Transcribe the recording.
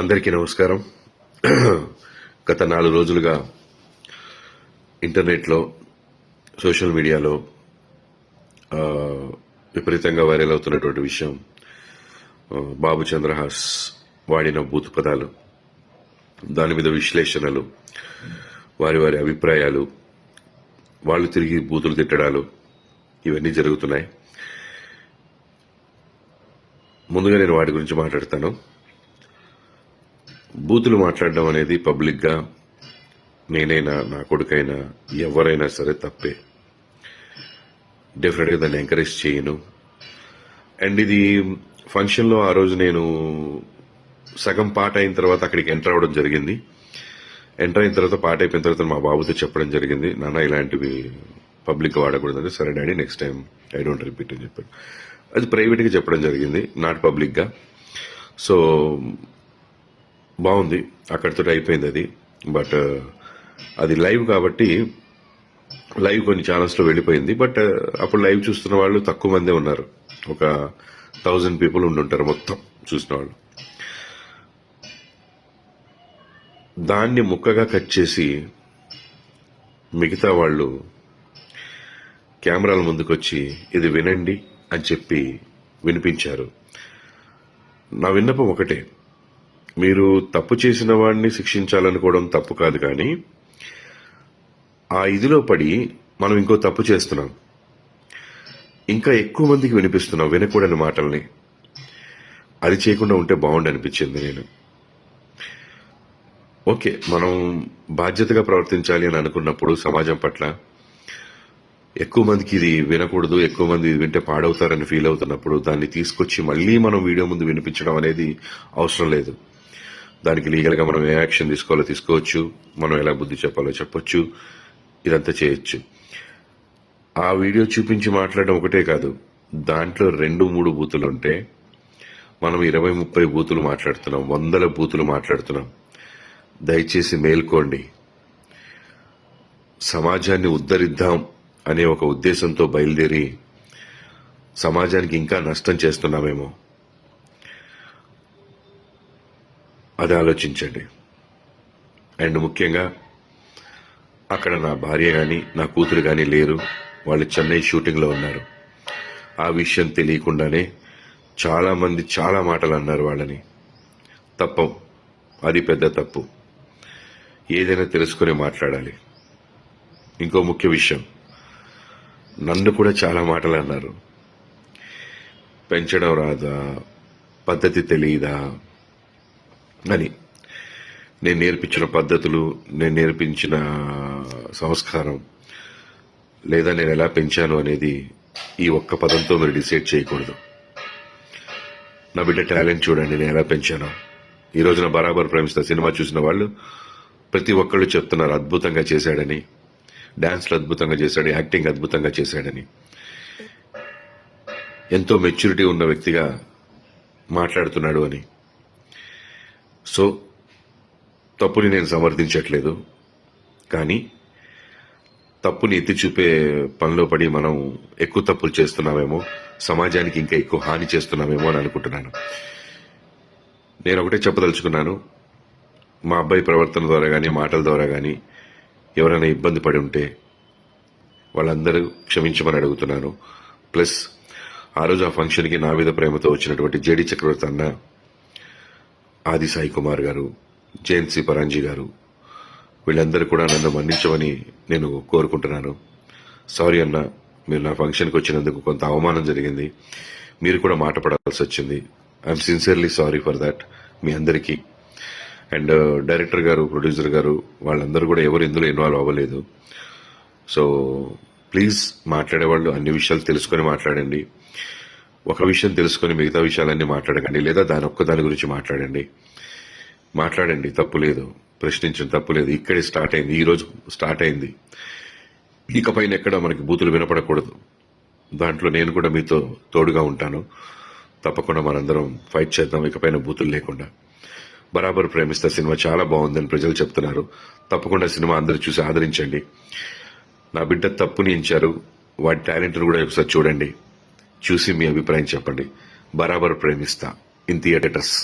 అందరికీ నమస్కారం. గత 4 రోజులుగా ఇంటర్నెట్లో, సోషల్ మీడియాలో విపరీతంగా వైరల్ అవుతున్నటువంటి విషయం బాబు చంద్రహాస్ వాడిన బూతు పదాలు, దాని మీద విశ్లేషణలు, వారి వారి అభిప్రాయాలు, వాళ్ళు తిరిగి బూతులు తిట్టడాలు, ఇవన్నీ జరుగుతున్నాయి. ముందుగా నేను వాటి గురించి మాట్లాడతాను. బూతులు మాట్లాడడం అనేది పబ్లిక్గా నేనైనా, నా కొడుకైనా, ఎవరైనా సరే తప్పే. డెఫినెట్గా దాన్ని ఎంకరేజ్ చేయను. అండ్ ఇది ఫంక్షన్లో ఆ రోజు నేను సగం పాట అయిన తర్వాత అక్కడికి ఎంటర్ అవ్వడం జరిగింది. ఎంటర్ అయిన తర్వాత పాట అయిపోయిన తర్వాత మా బాబుతో చెప్పడం జరిగింది, నాన్న ఇలాంటివి పబ్లిక్గా వాడకూడదంటే, సరే daddy next time I don't repeat అని చెప్పాడు. అది ప్రైవేట్గా చెప్పడం జరిగింది, నాట్ పబ్లిక్గా. సో బాగుంది, అక్కడితో అయిపోయింది అది. బట్ అది లైవ్ కాబట్టి లైవ్ కొన్ని ఛానల్స్లో వెళ్ళిపోయింది. బట్ అప్పుడు లైవ్ చూస్తున్న వాళ్ళు తక్కువ మందే ఉన్నారు, ఒక 1000 పీపుల్ ఉండుంటారు మొత్తం చూసిన వాళ్ళు. దాన్ని ముక్కగా కట్ చేసి మిగతా వాళ్ళు కెమెరాల ముందుకొచ్చి ఇది వినండి అని చెప్పి వినిపించారు. నా విన్నపం ఒకటే, మీరు తప్పు చేసిన వాడిని శిక్షించాలనుకోవడం తప్పు కాదు, కానీ ఆ ఇదిలో పడి మనం ఇంకో తప్పు చేస్తున్నాం, ఇంకా ఎక్కువ మందికి వినిపిస్తున్నాం వినకూడని మాటల్ని. అది చేయకుండా ఉంటే బాగుండి అనిపించింది. నేను ఓకే, మనం బాధ్యతగా ప్రవర్తించాలి అని అనుకున్నప్పుడు సమాజం పట్ల ఎక్కువ మందికి ఇది వినకూడదు, ఎక్కువ మంది ఇది వింటే పాడవుతారని ఫీల్ అవుతున్నప్పుడు దాన్ని తీసుకొచ్చి మళ్ళీ మనం వీడియో ముందు వినిపించడం అనేది అవసరం లేదు. దానికి లీగల్గా మనం ఏ యాక్షన్ తీసుకోవాలో తీసుకోవచ్చు, మనం ఎలా బుద్ధి చెప్పాలో చెప్పొచ్చు, ఇదంతా చేయొచ్చు. ఆ వీడియో చూపించి మాట్లాడడం ఒకటే కాదు, దాంట్లో 2-3 బూతులు ఉంటే మనం 20-30 బూతులు మాట్లాడుతున్నాం, 100 బూతులు మాట్లాడుతున్నాం. దయచేసి మేల్కోండి. సమాజాన్ని ఉద్ధరిద్దాం అనే ఒక ఉద్దేశంతో బయలుదేరి సమాజానికి ఇంకా నష్టం చేస్తున్నామేమో, అది ఆలోచించండి. అండ్ ముఖ్యంగా అక్కడ నా భార్య కానీ నా కూతురు కానీ లేరు, వాళ్ళు చెన్నై షూటింగ్లో ఉన్నారు. ఆ విషయం తెలియకుండానే చాలామంది చాలా మాటలు అన్నారు వాళ్ళని. తప్పం, అది పెద్ద తప్పు. ఏదైనా తెలుసుకుని మాట్లాడాలి. ఇంకో ముఖ్య విషయం, నన్ను కూడా చాలా మాటలు అన్నారు. పెంచడం రాదా, పద్ధతి తెలియదా అని. నేను నేర్పించిన పద్ధతులు, నేను నేర్పించిన సంస్కారం, లేదా నేను ఎలా పెంచాను అనేది ఈ ఒక్క పదంతో మీరు డిసైడ్ చేయకూడదు. నా బిడ్డ టాలెంట్ చూడండి, నేను ఎలా పెంచాను. ఈ రోజున బరాబర్ ప్రేమిస్తా సినిమా చూసిన వాళ్ళు ప్రతి ఒక్కళ్ళు చెప్తున్నారు అద్భుతంగా చేశాడని, డాన్స్లు అద్భుతంగా చేశాడు, యాక్టింగ్ అద్భుతంగా చేశాడని. ఎంతో మెచ్యూరిటీ ఉన్న వ్యక్తిగా మాట్లాడుతున్నాడు అని. సో తప్పుని నేను సమర్థించట్లేదు, కానీ తప్పుని ఎత్తి చూపే పనిలో పడి మనం ఎక్కువ తప్పులు చేస్తున్నామేమో, సమాజానికి ఇంకా ఎక్కువ హాని చేస్తున్నామేమో అని అనుకుంటున్నాను. నేను ఒకటే చెప్పదలుచుకున్నాను, మా అబ్బాయి ప్రవర్తన ద్వారా కానీ మాటల ద్వారా కానీ ఎవరైనా ఇబ్బంది పడి ఉంటే వాళ్ళందరూ క్షమించమని అడుగుతున్నాను. ప్లస్ ఆ రోజు ఆ ఫంక్షన్కి నా మీద ప్రేమతో వచ్చినటువంటి జేడి చక్రవర్తి అన్న, ఆది సాయి కుమార్ గారు, జయంత్ పరాంజీ గారు, వీళ్ళందరూ కూడా నన్ను మన్నించమని నేను కోరుకుంటున్నాను. సారీ అన్న, మీరు నా ఫంక్షన్కి వచ్చినందుకు కొంత అవమానం జరిగింది, మీరు కూడా మాట పడాల్సి వచ్చింది. I'm sincerely sorry for that మీ అందరికీ. అండ్ డైరెక్టర్ గారు, ప్రొడ్యూసర్ గారు, వాళ్ళందరూ కూడా ఎవరు ఇందులో ఇన్వాల్వ్ అవ్వలేదు. సో ప్లీజ్ మాట్లాడేవాళ్ళు అన్ని విషయాలు తెలుసుకొని మాట్లాడండి. ఒక విషయం తెలుసుకొని మిగతా విషయాలన్నీ మాట్లాడకండి, లేదా దాని గురించి మాట్లాడండి. తప్పు లేదు, ప్రశ్నించిన తప్పు లేదు. ఇక్కడే స్టార్ట్ అయింది, ఈ రోజు స్టార్ట్ అయింది. ఇకపైన ఎక్కడ మనకి బూతులు వినపడకూడదు. దాంట్లో నేను కూడా మీతో తోడుగా ఉంటాను. తప్పకుండా మనందరం ఫైట్ చేద్దాం, ఇకపైన బూతులు లేకుండా. బరాబర్ ప్రేమిస్తా సినిమా చాలా బాగుందని ప్రజలు చెప్తున్నారు. తప్పకుండా సినిమా అందరూ చూసి ఆదరించండి. నా బిడ్డ తప్పుని ఎంచారు, వాడి టాలెంట్ను కూడా ఒకసారి చూడండి, చూసి మీ అభిప్రాయం చెప్పండి. బరాబర్ ప్రేమిస్తా ఇన్ థియేటర్స్.